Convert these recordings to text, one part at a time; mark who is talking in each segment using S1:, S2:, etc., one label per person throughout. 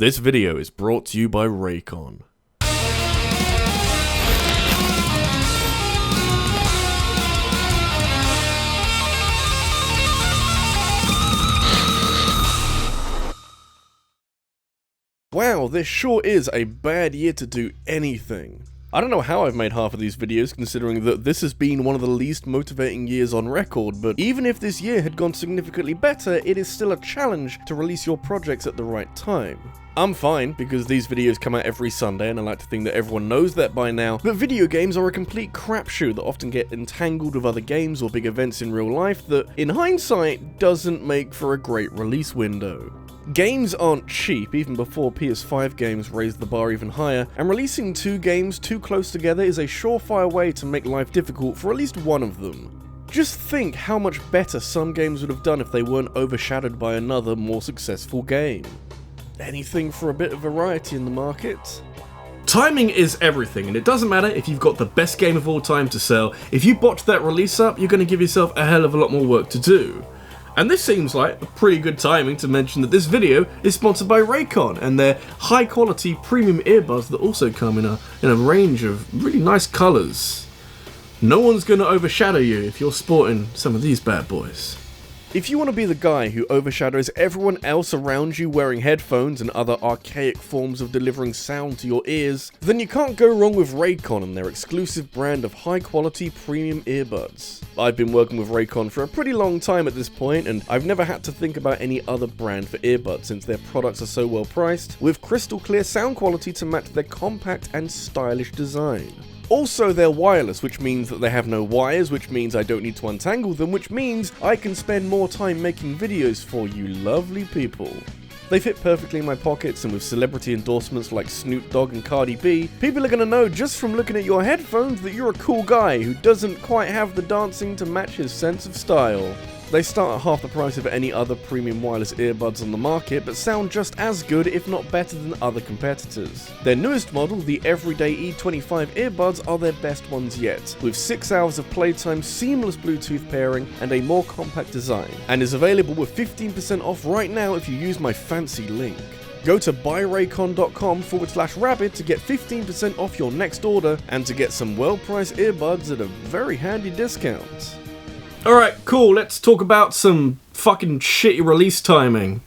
S1: This video is brought to you by Raycon. Wow, this sure is a bad year to do anything. I don't know how I've made half of these videos considering that this has been one of the least motivating years on record, but even if this year had gone significantly better, it is still a challenge to release your projects at the right time. I'm fine, because these videos come out every Sunday and I like to think that everyone knows that by now, but video games are a complete crapshoot that often get entangled with other games or big events in real life that, in hindsight, doesn't make for a great release window. Games aren't cheap, even before PS5 games raised the bar even higher, and releasing two games too close together is a surefire way to make life difficult for at least one of them. Just think how much better some games would have done if they weren't overshadowed by another, more successful game. Anything for a bit of variety in the market? Timing is everything, and it doesn't matter if you've got the best game of all time to sell. If you botch that release up, you're going to give yourself a hell of a lot more work to do. And this seems like a pretty good timing to mention that this video is sponsored by Raycon and their high quality premium earbuds that also come in a range of really nice colours. No one's going to overshadow you if you're sporting some of these bad boys. If you want to be the guy who overshadows everyone else around you wearing headphones and other archaic forms of delivering sound to your ears, then you can't go wrong with Raycon and their exclusive brand of high-quality premium earbuds. I've been working with Raycon for a pretty long time at this point, and I've never had to think about any other brand for earbuds since their products are so well priced, with crystal clear sound quality to match their compact and stylish design. Also, they're wireless, which means that they have no wires, which means I don't need to untangle them, which means I can spend more time making videos for you lovely people. They fit perfectly in my pockets, and with celebrity endorsements like Snoop Dogg and Cardi B, people are gonna know just from looking at your headphones that you're a cool guy who doesn't quite have the dancing to match his sense of style. They start at half the price of any other premium wireless earbuds on the market, but sound just as good, if not better, than other competitors. Their newest model, the Everyday E25 earbuds, are their best ones yet, with 6 hours of playtime, seamless Bluetooth pairing, and a more compact design, and is available with 15% off right now if you use my fancy link. Go to buyraycon.com/rabbid to get 15% off your next order, and to get some well-priced earbuds at a very handy discount. Alright, cool, let's talk about some fucking shitty release timing.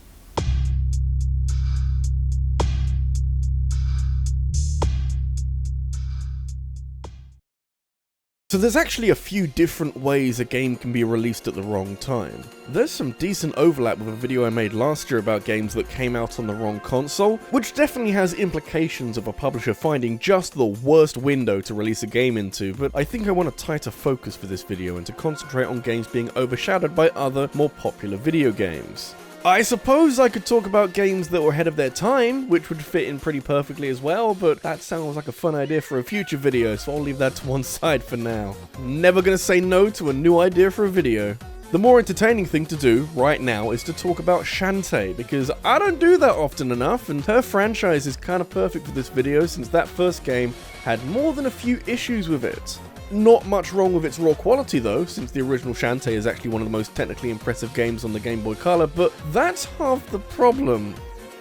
S1: So there's actually a few different ways a game can be released at the wrong time. There's some decent overlap with a video I made last year about games that came out on the wrong console, which definitely has implications of a publisher finding just the worst window to release a game into, but I think I want a tighter focus for this video and to concentrate on games being overshadowed by other, more popular video games. I suppose I could talk about games that were ahead of their time, which would fit in pretty perfectly as well, but that sounds like a fun idea for a future video, so I'll leave that to one side for now. Never gonna say no to a new idea for a video. The more entertaining thing to do right now is to talk about Shantae, because I don't do that often enough, and her franchise is kinda perfect for this video since that first game had more than a few issues with it. Not much wrong with its raw quality though, since the original Shantae is actually one of the most technically impressive games on the Game Boy Color, but that's half the problem.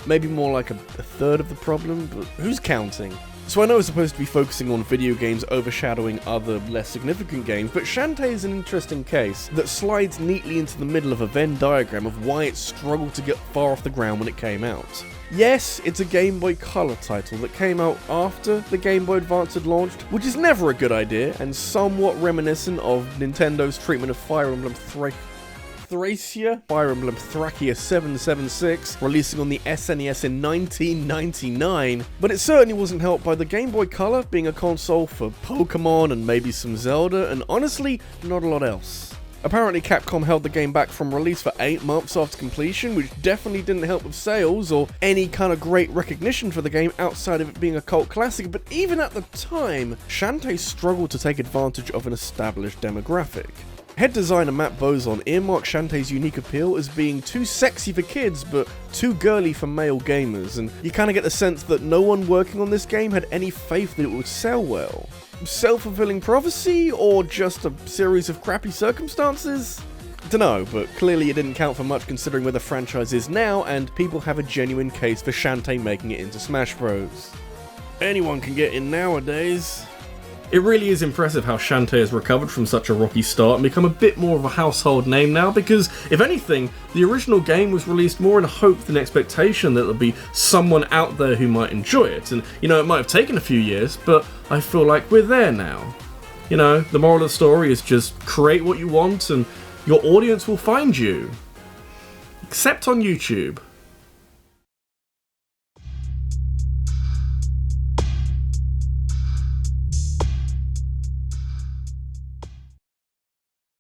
S1: Maybe more like a third of the problem, but who's counting? So I know it's supposed to be focusing on video games overshadowing other, less significant games, but Shantae is an interesting case that slides neatly into the middle of a Venn diagram of why it struggled to get far off the ground when it came out. Yes, it's a Game Boy Color title that came out after the Game Boy Advance had launched, which is never a good idea, and somewhat reminiscent of Nintendo's treatment of Fire Emblem Thracia 776, releasing on the SNES in 1999, but it certainly wasn't helped by the Game Boy Color being a console for Pokemon and maybe some Zelda, and honestly, not a lot else. Apparently Capcom held the game back from release for 8 months after completion, which definitely didn't help with sales or any kind of great recognition for the game outside of it being a cult classic, but even at the time, Shantae struggled to take advantage of an established demographic. Head designer Matt Bozon earmarked Shantae's unique appeal as being too sexy for kids but too girly for male gamers, and you kinda get the sense that no one working on this game had any faith that it would sell well. Self-fulfilling prophecy, or just a series of crappy circumstances? Dunno, but clearly it didn't count for much considering where the franchise is now, and people have a genuine case for Shantae making it into Smash Bros. Anyone can get in nowadays. It really is impressive how Shantae has recovered from such a rocky start and become a bit more of a household name now, because, if anything, the original game was released more in hope than expectation that there'll be someone out there who might enjoy it. And, you know, it might have taken a few years, but I feel like we're there now. You know, the moral of the story is just create what you want and your audience will find you. Except on YouTube.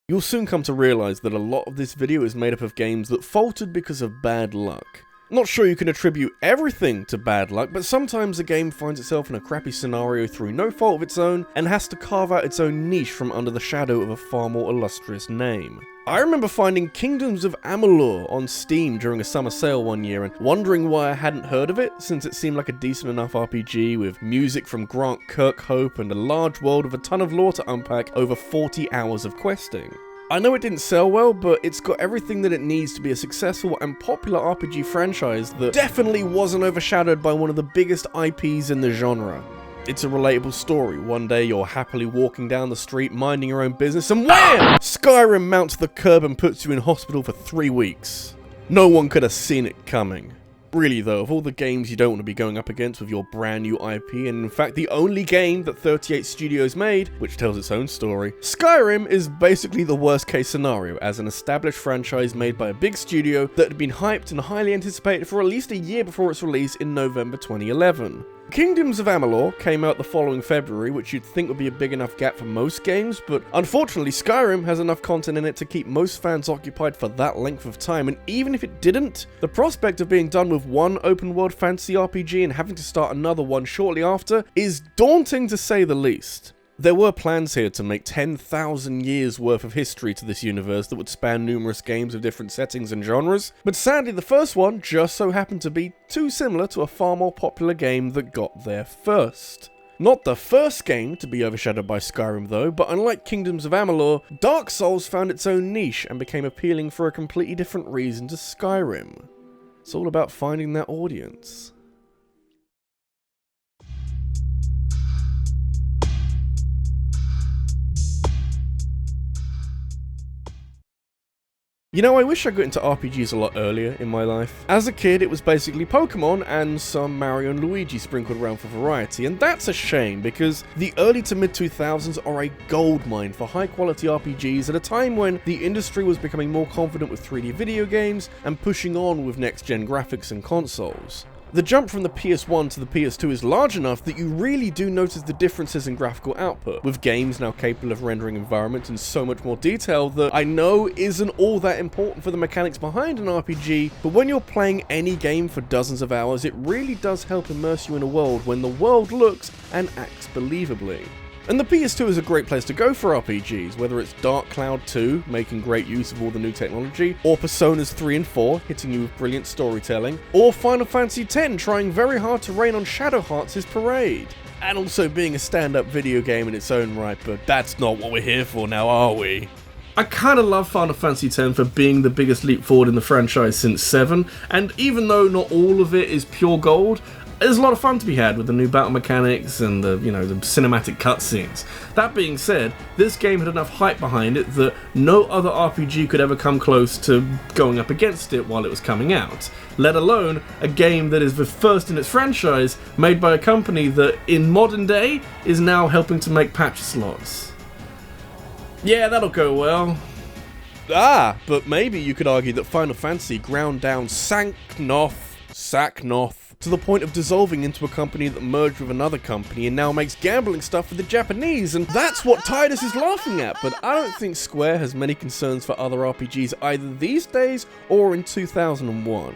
S1: You'll soon come to realise that a lot of this video is made up of games that faltered because of bad luck. Not sure you can attribute everything to bad luck, but sometimes a game finds itself in a crappy scenario through no fault of its own, and has to carve out its own niche from under the shadow of a far more illustrious name. I remember finding Kingdoms of Amalur on Steam during a summer sale one year and wondering why I hadn't heard of it, since it seemed like a decent enough RPG with music from Grant Kirkhope and a large world with a ton of lore to unpack over 40 hours of questing. I know it didn't sell well, but it's got everything that it needs to be a successful and popular RPG franchise that definitely wasn't overshadowed by one of the biggest IPs in the genre. It's a relatable story. One day you're happily walking down the street, minding your own business, and wham! Skyrim mounts the curb and puts you in hospital for 3 weeks. No one could have seen it coming. Really though, of all the games you don't want to be going up against with your brand new IP, and in fact the only game that 38 Studios made, which tells its own story, Skyrim is basically the worst case scenario as an established franchise made by a big studio that had been hyped and highly anticipated for at least a year before its release in November 2011. Kingdoms of Amalur came out the following February, which you'd think would be a big enough gap for most games, but unfortunately Skyrim has enough content in it to keep most fans occupied for that length of time, and even if it didn't, the prospect of being done with one open world fantasy RPG and having to start another one shortly after is daunting to say the least. There were plans here to make 10,000 years worth of history to this universe that would span numerous games of different settings and genres, but sadly the first one just so happened to be too similar to a far more popular game that got there first. Not the first game to be overshadowed by Skyrim though, but unlike Kingdoms of Amalur, Dark Souls found its own niche and became appealing for a completely different reason to Skyrim. It's all about finding that audience. You know, I wish I got into RPGs a lot earlier in my life. As a kid, it was basically Pokemon and some Mario and Luigi sprinkled around for variety, and that's a shame because the early to mid 2000s are a goldmine for high quality RPGs at a time when the industry was becoming more confident with 3D video games and pushing on with next gen graphics and consoles. The jump from the PS1 to the PS2 is large enough that you really do notice the differences in graphical output, with games now capable of rendering environments in so much more detail that I know isn't all that important for the mechanics behind an RPG, but when you're playing any game for dozens of hours, it really does help immerse you in a world when the world looks and acts believably. And the PS2 is a great place to go for RPGs, whether it's Dark Cloud 2, making great use of all the new technology, or Personas 3 and 4, hitting you with brilliant storytelling, or Final Fantasy X trying very hard to rain on Shadow Hearts' parade. And also being a stand-up video game in its own right, but that's not what we're here for now, are we? I kinda love Final Fantasy X for being the biggest leap forward in the franchise since 7, and even though not all of it is pure gold, there's a lot of fun to be had with the new battle mechanics and the cinematic cutscenes. That being said, this game had enough hype behind it that no other RPG could ever come close to going up against it while it was coming out, let alone a game that is the first in its franchise made by a company that in modern day is now helping to make patch slots. Yeah, that'll go well. But maybe you could argue that Final Fantasy ground down Saknoth to the point of dissolving into a company that merged with another company and now makes gambling stuff for the Japanese, and that's what Tidus is laughing at, but I don't think Square has many concerns for other RPGs either these days or in 2001.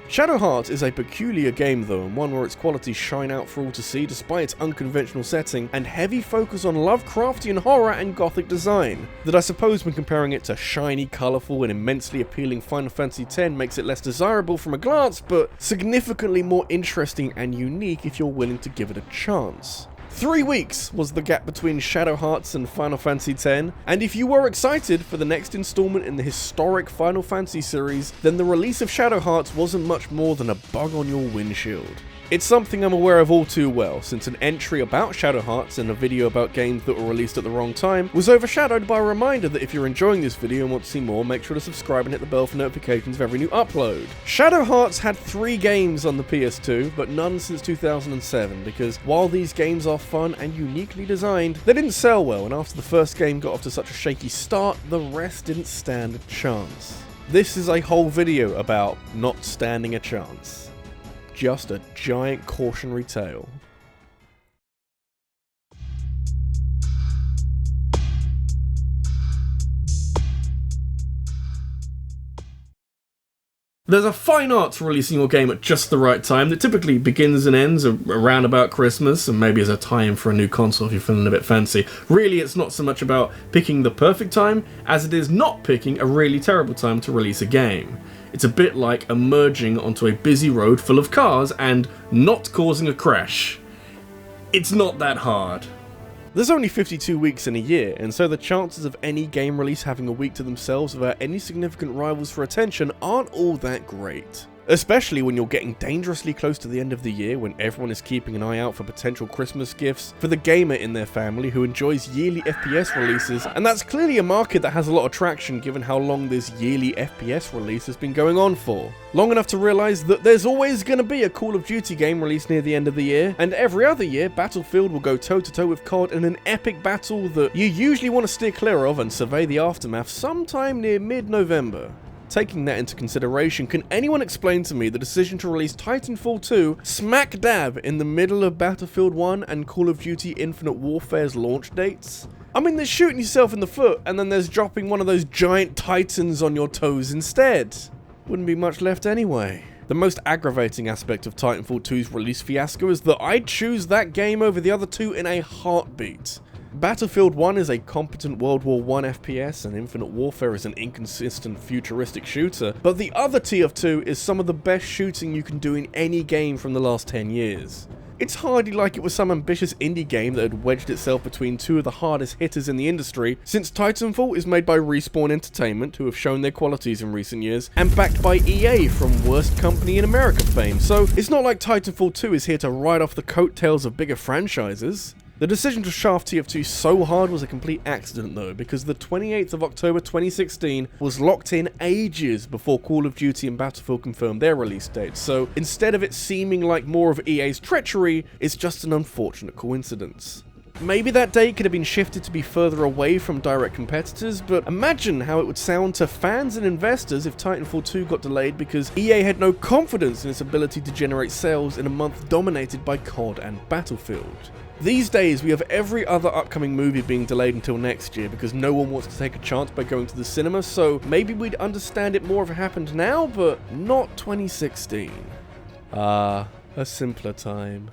S1: Shadow Hearts is a peculiar game though, and one where its qualities shine out for all to see despite its unconventional setting and heavy focus on Lovecraftian horror and gothic design, that I suppose when comparing it to shiny, colourful and immensely appealing Final Fantasy X makes it less desirable from a glance, but significantly more interesting and unique if you're willing to give it a chance. 3 weeks was the gap between Shadow Hearts and Final Fantasy X, and if you were excited for the next installment in the historic Final Fantasy series, then the release of Shadow Hearts wasn't much more than a bug on your windshield. It's something I'm aware of all too well, since an entry about Shadow Hearts and a video about games that were released at the wrong time was overshadowed by a reminder that if you're enjoying this video and want to see more, make sure to subscribe and hit the bell for notifications of every new upload. Shadow Hearts had 3 games on the PS2, but none since 2007, because while these games are fun and uniquely designed, they didn't sell well, and after the first game got off to such a shaky start, the rest didn't stand a chance. This is a whole video about not standing a chance. Just a giant cautionary tale. There's a fine art to releasing your game at just the right time that typically begins and ends around about Christmas, and maybe as a tie-in for a new console if you're feeling a bit fancy. Really, it's not so much about picking the perfect time as it is not picking a really terrible time to release a game. It's a bit like emerging onto a busy road full of cars and not causing a crash. It's not that hard. There's only 52 weeks in a year, and so the chances of any game release having a week to themselves without any significant rivals for attention aren't all that great. Especially when you're getting dangerously close to the end of the year, when everyone is keeping an eye out for potential Christmas gifts for the gamer in their family who enjoys yearly FPS releases, and that's clearly a market that has a lot of traction given how long this yearly FPS release has been going on for. Long enough to realise that there's always going to be a Call of Duty game released near the end of the year, and every other year Battlefield will go toe-to-toe with COD in an epic battle that you usually want to steer clear of and survey the aftermath sometime near mid-November. Taking that into consideration, can anyone explain to me the decision to release Titanfall 2 smack dab in the middle of Battlefield 1 and Call of Duty Infinite Warfare's launch dates? I mean, there's shooting yourself in the foot, and then there's dropping one of those giant titans on your toes instead. Wouldn't be much left anyway. The most aggravating aspect of Titanfall 2's release fiasco is that I'd choose that game over the other two in a heartbeat. Battlefield 1 is a competent World War I FPS, and Infinite Warfare is an inconsistent futuristic shooter, but the other TF2 is some of the best shooting you can do in any game from the last 10 years. It's hardly like it was some ambitious indie game that had wedged itself between two of the hardest hitters in the industry, since Titanfall is made by Respawn Entertainment, who have shown their qualities in recent years, and backed by EA from Worst Company in America fame, so it's not like Titanfall 2 is here to ride off the coattails of bigger franchises. The decision to shaft TF2 so hard was a complete accident though, because the 28th of October 2016 was locked in ages before Call of Duty and Battlefield confirmed their release dates, so instead of it seeming like more of EA's treachery, it's just an unfortunate coincidence. Maybe that date could have been shifted to be further away from direct competitors, but imagine how it would sound to fans and investors if Titanfall 2 got delayed because EA had no confidence in its ability to generate sales in a month dominated by COD and Battlefield. These days, we have every other upcoming movie being delayed until next year because no one wants to take a chance by going to the cinema, so maybe we'd understand it more if it happened now, but not 2016. A simpler time.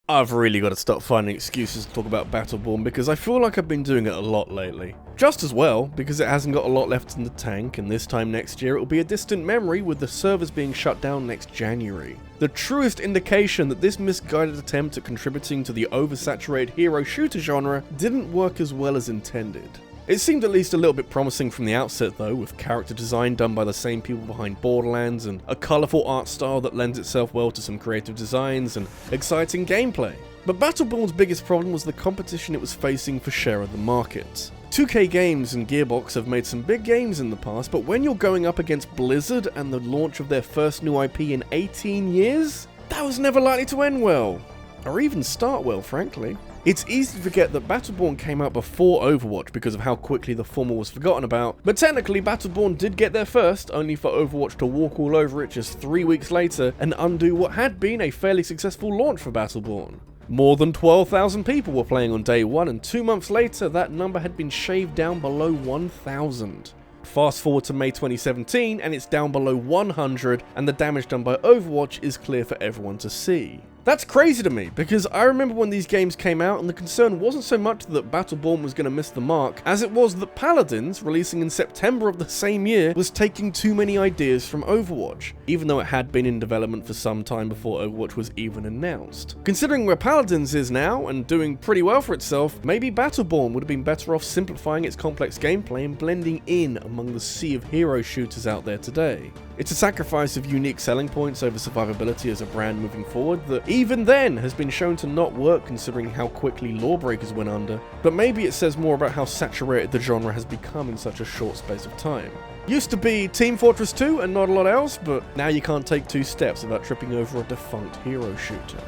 S1: I've really got to stop finding excuses to talk about Battleborn because I feel like I've been doing it a lot lately. Just as well, because it hasn't got a lot left in the tank, and this time next year it will be a distant memory with the servers being shut down next January. The truest indication that this misguided attempt at contributing to the oversaturated hero shooter genre didn't work as well as intended. It seemed at least a little bit promising from the outset though, with character design done by the same people behind Borderlands and a colourful art style that lends itself well to some creative designs and exciting gameplay. But Battleborn's biggest problem was the competition it was facing for share of the market. 2K Games and Gearbox have made some big games in the past, but when you're going up against Blizzard and the launch of their first new IP in 18 years, that was never likely to end well. Or even start well, frankly. It's easy to forget that Battleborn came out before Overwatch because of how quickly the former was forgotten about, but technically Battleborn did get there first, only for Overwatch to walk all over it just 3 weeks later and undo what had been a fairly successful launch for Battleborn. More than 12,000 people were playing on day one, and 2 months later that number had been shaved down below 1,000. Fast forward to May 2017 and it's down below 100, and the damage done by Overwatch is clear for everyone to see. That's crazy to me, because I remember when these games came out and the concern wasn't so much that Battleborn was going to miss the mark, as it was that Paladins, releasing in September of the same year, was taking too many ideas from Overwatch, even though it had been in development for some time before Overwatch was even announced. Considering where Paladins is now, and doing pretty well for itself, maybe Battleborn would have been better off simplifying its complex gameplay and blending in among the sea of hero shooters out there today. It's a sacrifice of unique selling points over survivability as a brand moving forward that even then has been shown to not work considering how quickly Lawbreakers went under, but maybe it says more about how saturated the genre has become in such a short space of time. Used to be Team Fortress 2 and not a lot else, but now you can't take 2 steps without tripping over a defunct hero shooter.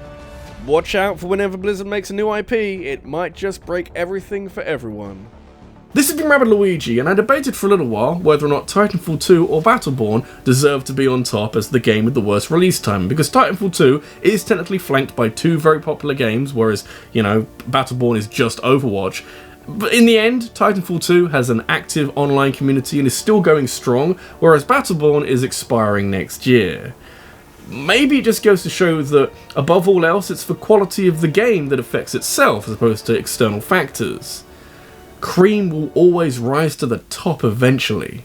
S1: Watch out for whenever Blizzard makes a new IP, it might just break everything for everyone. This has been RabbidLuigi, and I debated for a little while whether or not Titanfall 2 or Battleborn deserved to be on top as the game with the worst release time, because Titanfall 2 is technically flanked by 2 very popular games, whereas, you know, Battleborn is just Overwatch. But in the end, Titanfall 2 has an active online community and is still going strong, whereas Battleborn is expiring next year. Maybe it just goes to show that, above all else, it's the quality of the game that affects itself as opposed to external factors. Cream will always rise to the top eventually.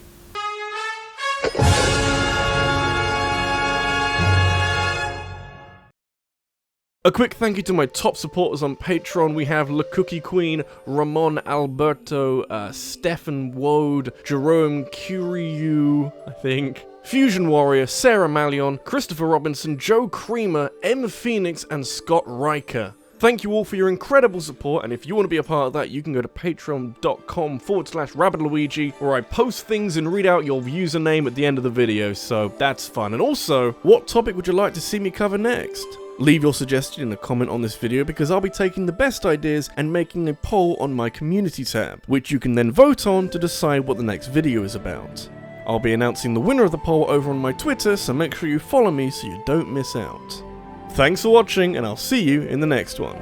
S1: A quick thank you to my top supporters on Patreon. We have La Cookie Queen, Ramon Alberto, Stefan Wode, Jerome Curiou, I think, Fusion Warrior, Sarah Malion, Christopher Robinson, Joe Creamer, M Phoenix, and Scott Riker. Thank you all for your incredible support, and if you want to be a part of that, you can go to patreon.com/RabbidLuigi, where I post things and read out your username at the end of the video, so that's fun. And also, what topic would you like to see me cover next? Leave your suggestion in a comment on this video, because I'll be taking the best ideas and making a poll on my community tab, which you can then vote on to decide what the next video is about. I'll be announcing the winner of the poll over on my Twitter, so make sure you follow me so you don't miss out. Thanks for watching, and I'll see you in the next one.